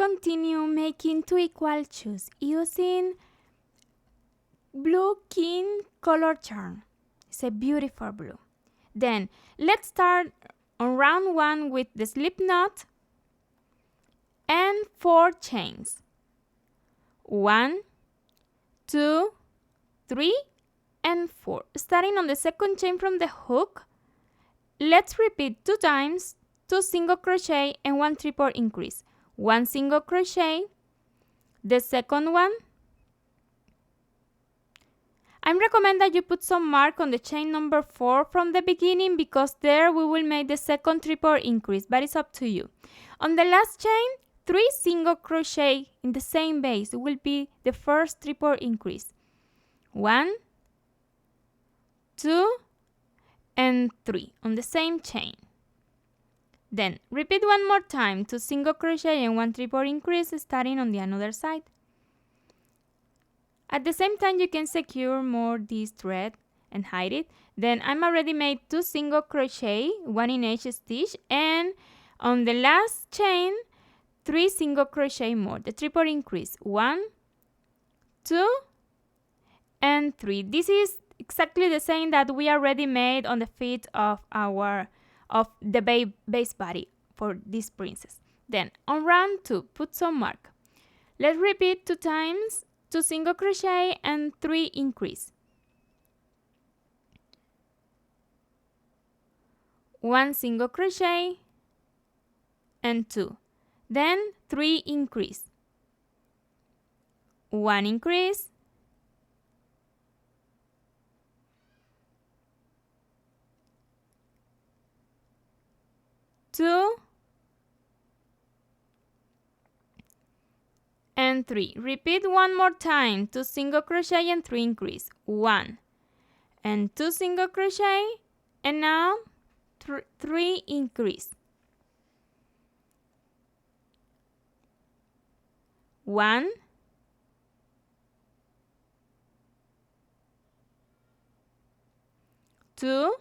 continue making 2 equal shoes using blue king color charm. It's a beautiful blue. Then let's start on round 1 with the slip knot and 4 chains. 1, 2, 3, and 4. Starting on the second chain from the hook, let's repeat 2 times, 2 single crochet and 1 triple increase. 1 single crochet, the second one. I recommend that you put some mark on the chain number 4 from the beginning, because there we will make the second triple increase, but it's up to you. On the last chain, 3 single crochet in the same base will be the first triple increase. 1, 2, and 3 on the same chain. Then repeat one more time, 2 single crochet and 1 triple increase, starting on the another side. At the same time, you can secure more this thread and hide it. Then I'm already made 2 single crochet, 1 in each stitch, and on the last chain 3 single crochet more, the triple increase. 1, 2, and 3. This is exactly the same that we already made on the feet of the base body for this princess. Then on round 2, put some mark. Let's repeat 2 times, 2 single crochet and 3 increase. 1 single crochet and 2. Then 3 increase. 1 increase. 2 and 3. Repeat one more time, 2 single crochet and 3 increase. 1 and 2 single crochet, and now 3 increase. 1, 2,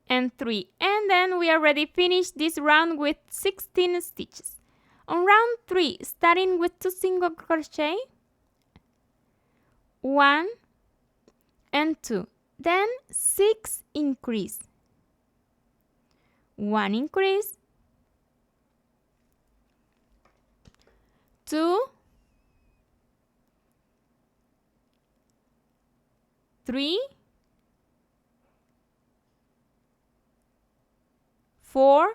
and 3. And then we already finished this round with 16 stitches. On round 3, starting with 2 single crochet, 1 and 2, then 6 increase. 1 increase, 2, 3, 4,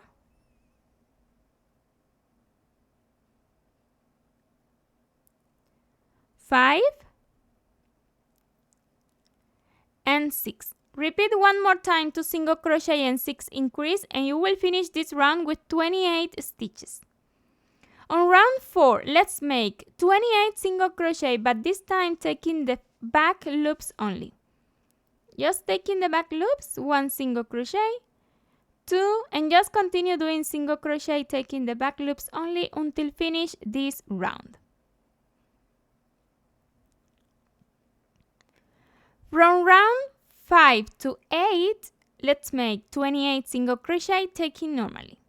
5, and 6. Repeat one more time, 2 single crochet and 6 increase, and you will finish this round with 28 stitches. On round 4, let's make 28 single crochet, but this time taking the back loops only. Just taking the back loops, 1 single crochet, 2, and just continue doing single crochet, taking the back loops only until finish this round. From round 5 to 8, let's make 28 single crochet, taking normally.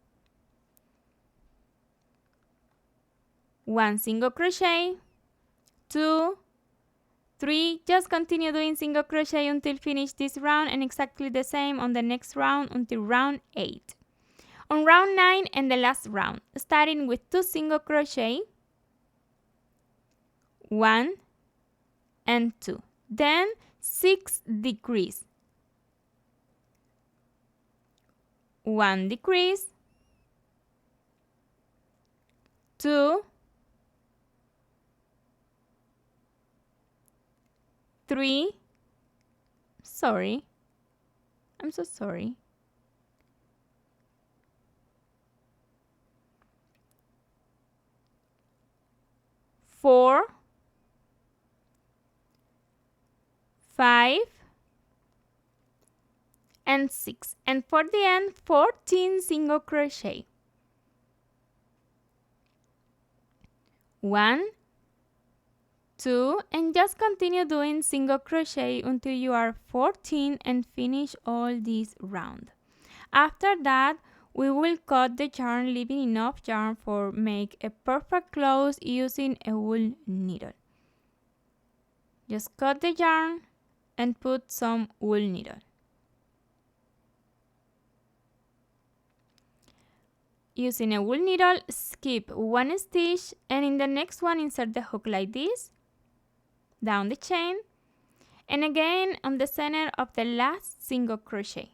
1 single crochet, 2, 3, just continue doing single crochet until finish this round, and exactly the same on the next round until round 8. On round 9 and the last round, starting with 2 single crochet, 1 and 2, then 6 decrease, 1 decrease, 2, 3, I'm so sorry, 4, 5, and 6, and for the end 14 single crochet. 1, 2, and just continue doing single crochet until you are 14 and finish all this round. After that, we will cut the yarn, leaving enough yarn for make a perfect close using a wool needle. Just cut the yarn and put some wool needle. Using a wool needle, skip one stitch and in the next one insert the hook like this, down the chain, and again on the center of the last single crochet.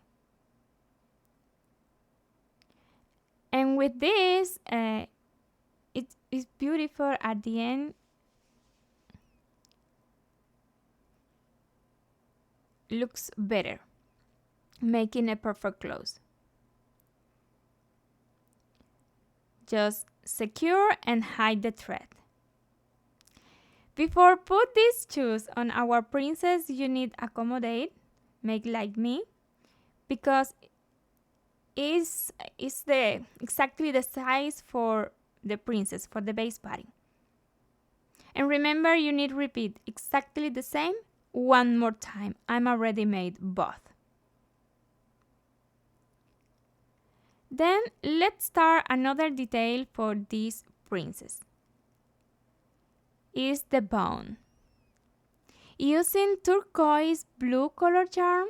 And with this, it is beautiful at the end. Looks better, making a perfect close. Just secure and hide the thread. Before put these shoes on our princess, you need accommodate, make like me, because it's exactly the size for the princess, for the base body. And remember, you need repeat exactly the same one more time. I'm already made both. Then let's start another detail for this princess. Is the bone. Using turquoise blue color yarn,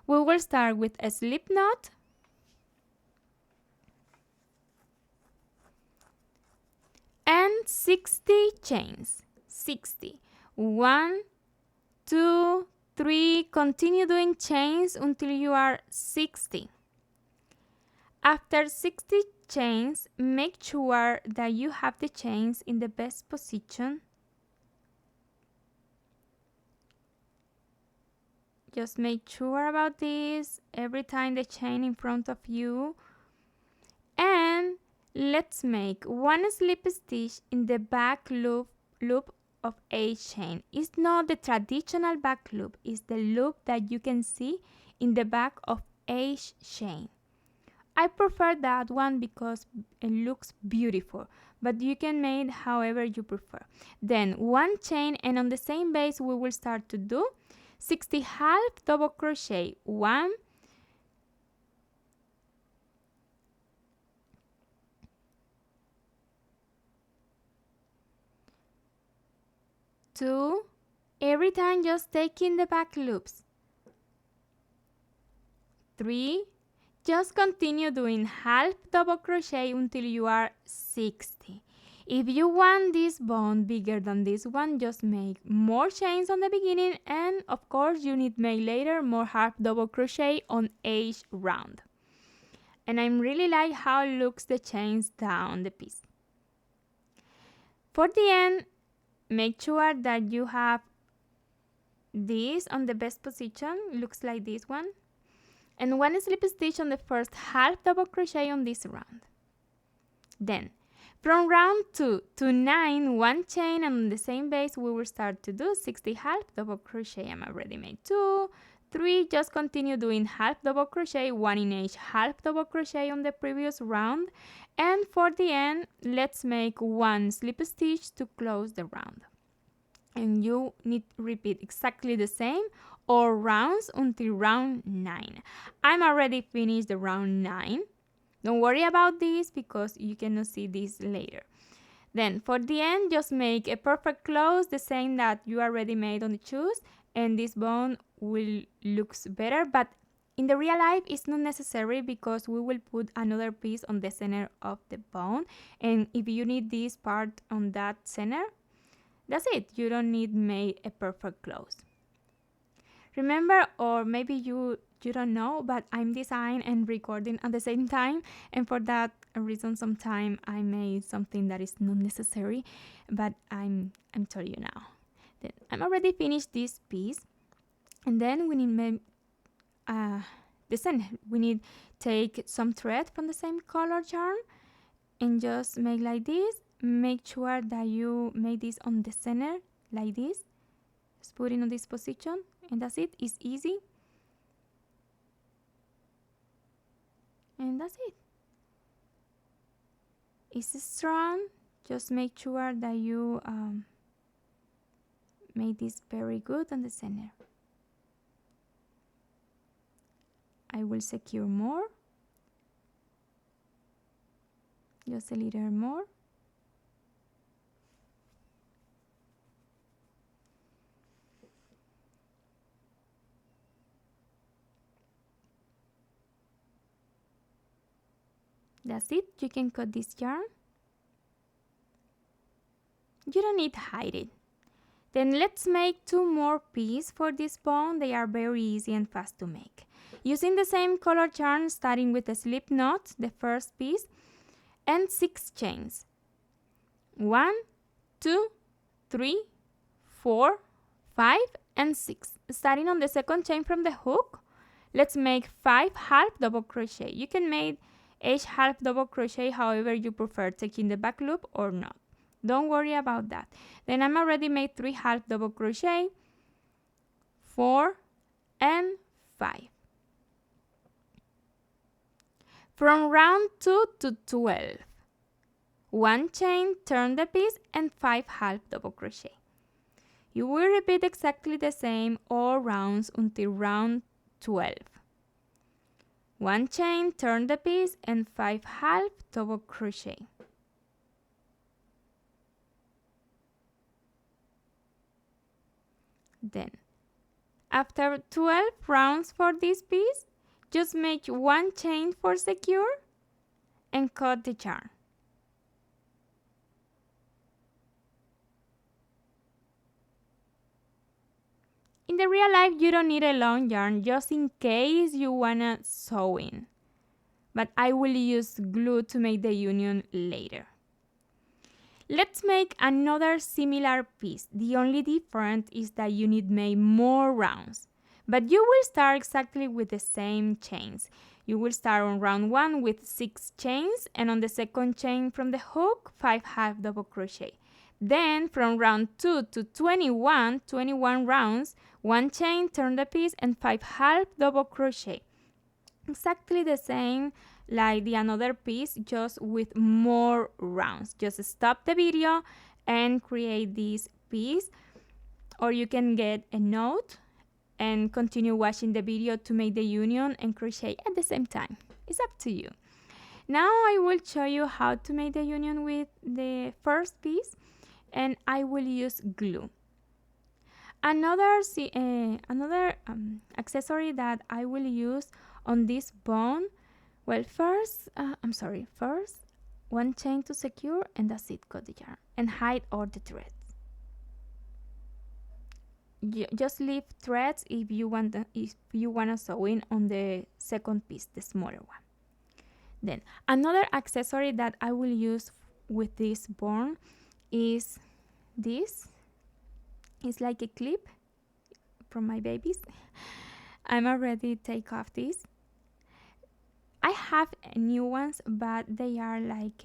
we will start with a slip knot and 60 chains. 60. 1, 2, 3. Continue doing chains until you are 60. After 60 chains, make sure that you have the chains in the best position. Just make sure about this every time the chain in front of you. And let's make one slip stitch in the back loop of each chain. It's not the traditional back loop, it's the loop that you can see in the back of each chain. I prefer that one because it looks beautiful, but you can make however you prefer. Then one chain, and on the same base we will start to do 60 half double crochet. 1, 2, every time just taking the back loops. 3, just continue doing half double crochet until you are 60. If you want this bone bigger than this one, just make more chains on the beginning, and of course you need make later more half double crochet on each round. And I really like how it looks the chains down the piece. For the end, make sure that you have this on the best position. Looks like this one. And one slip stitch on the first half double crochet on this round. Then from round 2 to 9, one chain, and on the same base we will start to do 60 half double crochet. I'm already made 2, 3, just continue doing half double crochet, 1 in each half double crochet on the previous round. And for the end, let's make one slip stitch to close the round. And you need to repeat exactly the same all rounds until round 9. I'm already finished the round 9. Don't worry about this because you cannot see this later. Then for the end, just make a perfect close, the same that you already made on the shoes, and this bone will looks better, but in the real life it's not necessary because we will put another piece on the center of the bone, and if you need this part on that center, that's it. You don't need make a perfect close. Remember, or maybe you don't know, but I'm designing and recording at the same time, and for that reason sometimes I made something that is not necessary, but I'm telling you now. Then I'm already finished this piece, and then we need the center. We need take some thread from the same color yarn and just make like this. Make sure that you make this on the center like this. Just put it on this position, and that's it. It's easy. And that's it. It's strong. Just make sure that you make this very good on the center. I will secure more. Just a little more. That's it. You can cut this yarn. You don't need to hide it. Then let's make 2 more pieces for this bone. They are very easy and fast to make. Using the same color yarn, starting with a slip knot, the first piece, and 6 chains. 1, 2, 3, 4, 5, and 6. Starting on the second chain from the hook, let's make 5 half double crochet. You can make each half double crochet however you prefer, taking the back loop or not. Don't worry about that. Then I'm already made 3 half double crochet, 4 and 5. From round 2 to 12, 1 chain, turn the piece, and 5 half double crochet. You will repeat exactly the same all rounds until round 12. 1 chain, turn the piece, and 5 half double crochet. Then, after 12 rounds for this piece, just make 1 chain for secure and cut the yarn. In the real life, you don't need a long yarn just in case you wanna sew in. But I will use glue to make the union later. Let's make another similar piece. The only difference is that you need make more rounds. But you will start exactly with the same chains. You will start on round 1 with 6 chains, and on the second chain from the hook, 5 half double crochet. Then from round 2 to 21 rounds, 1 chain, turn the piece, and 5 half double crochet. Exactly the same like the another piece, just with more rounds. Just stop the video and create this piece, or you can get a note and continue watching the video to make the union and crochet at the same time. It's up to you. Now I will show you how to make the union with the first piece, and I will use glue. Another accessory that I will use on this bone, well, first 1 chain to secure, and that's it. Cut the yarn and hide all the threads. Just leave threads if you want to sew in on the second piece, the smaller one. Then another accessory that I will use with this bone is this. It's like a clip from my babies. I'm already take off this. I have new ones, but they are like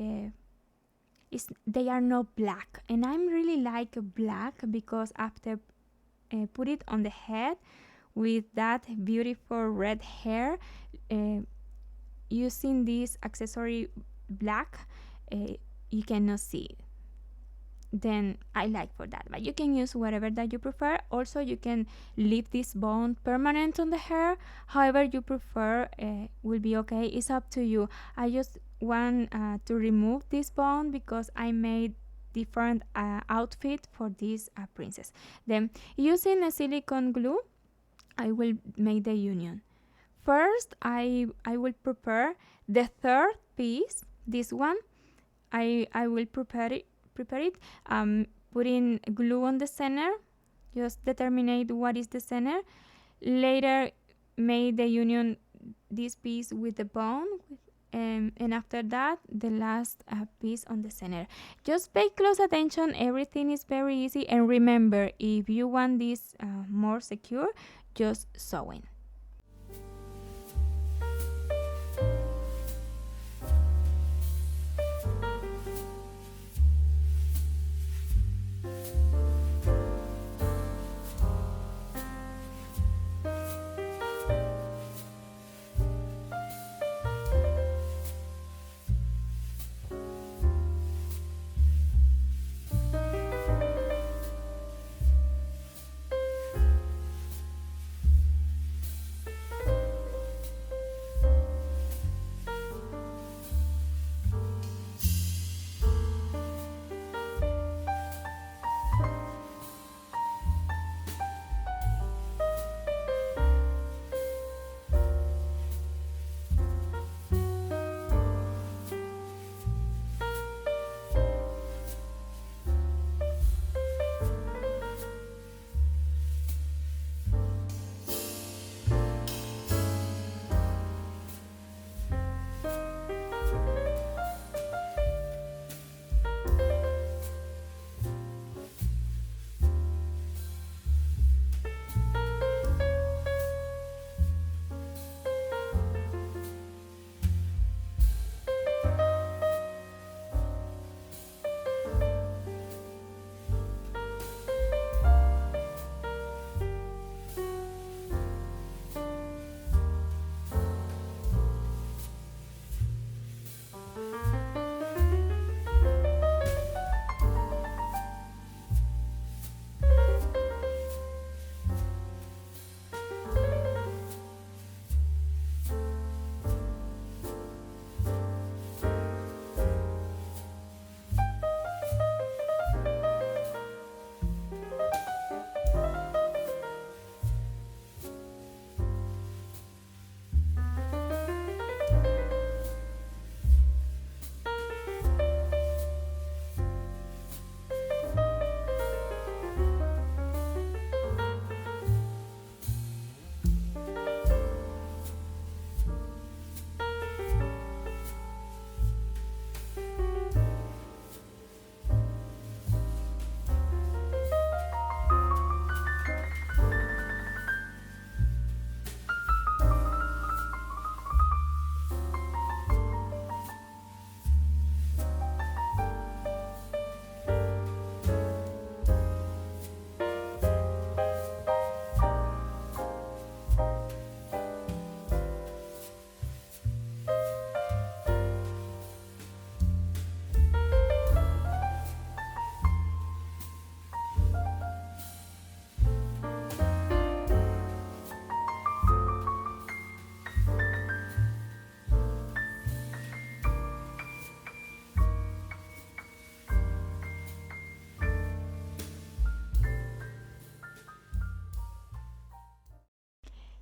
they are not black, and I'm really like black because after put it on the head with that beautiful red hair, using this accessory black, you cannot see it. Then I like for that, but you can use whatever that you prefer. Also, you can leave this bone permanent on the hair, however you prefer, will be okay. It's up to you. I just want to remove this bone because I made different outfit for this princess. Then using a silicone glue, I will make the union. First, I will prepare the third piece. This one, I will prepare it, putting glue on the center. Just determine what is the center. Later, make the union this piece with the bone, and after that, the last piece on the center. Just pay close attention. Everything is very easy, and remember, if you want this more secure, just sew in.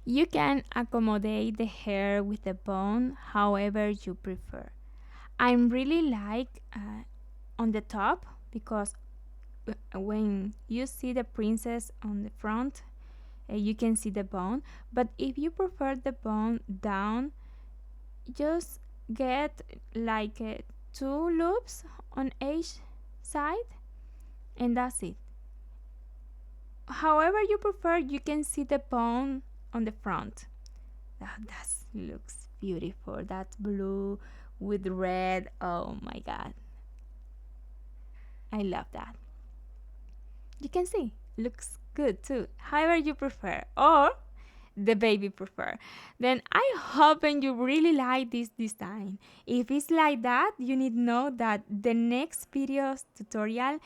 You can accommodate the hair with the bone however you prefer. I really like on the top because when you see the princess on the front, you can see the bone. But if you prefer the bone down, just get like 2 loops on each side, and that's it. However you prefer, you can see the bone on the front. That looks beautiful. That blue with red. Oh my god. I love that. You can see. Looks good too. However you prefer. Or the baby prefer. Then I hope and you really like this design. If it's like that, you need to know that the next video's tutorial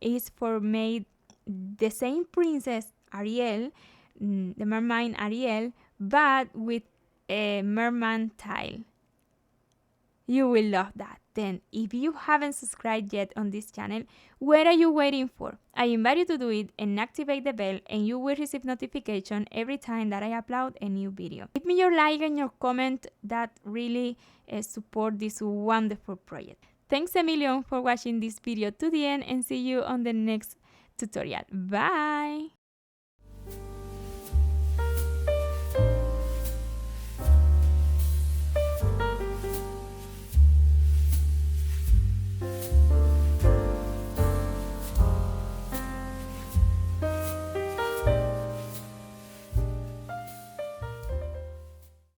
is for made the same princess Ariel, the mermaid Ariel, but with a merman tile. You will love that. Then, if you haven't subscribed yet on this channel, what are you waiting for? I invite you to do it and activate the bell, and you will receive notification every time that I upload a new video. Give me your like and your comment. That really support this wonderful project. Thanks a million for watching this video to the end, and see you on the next tutorial. Bye!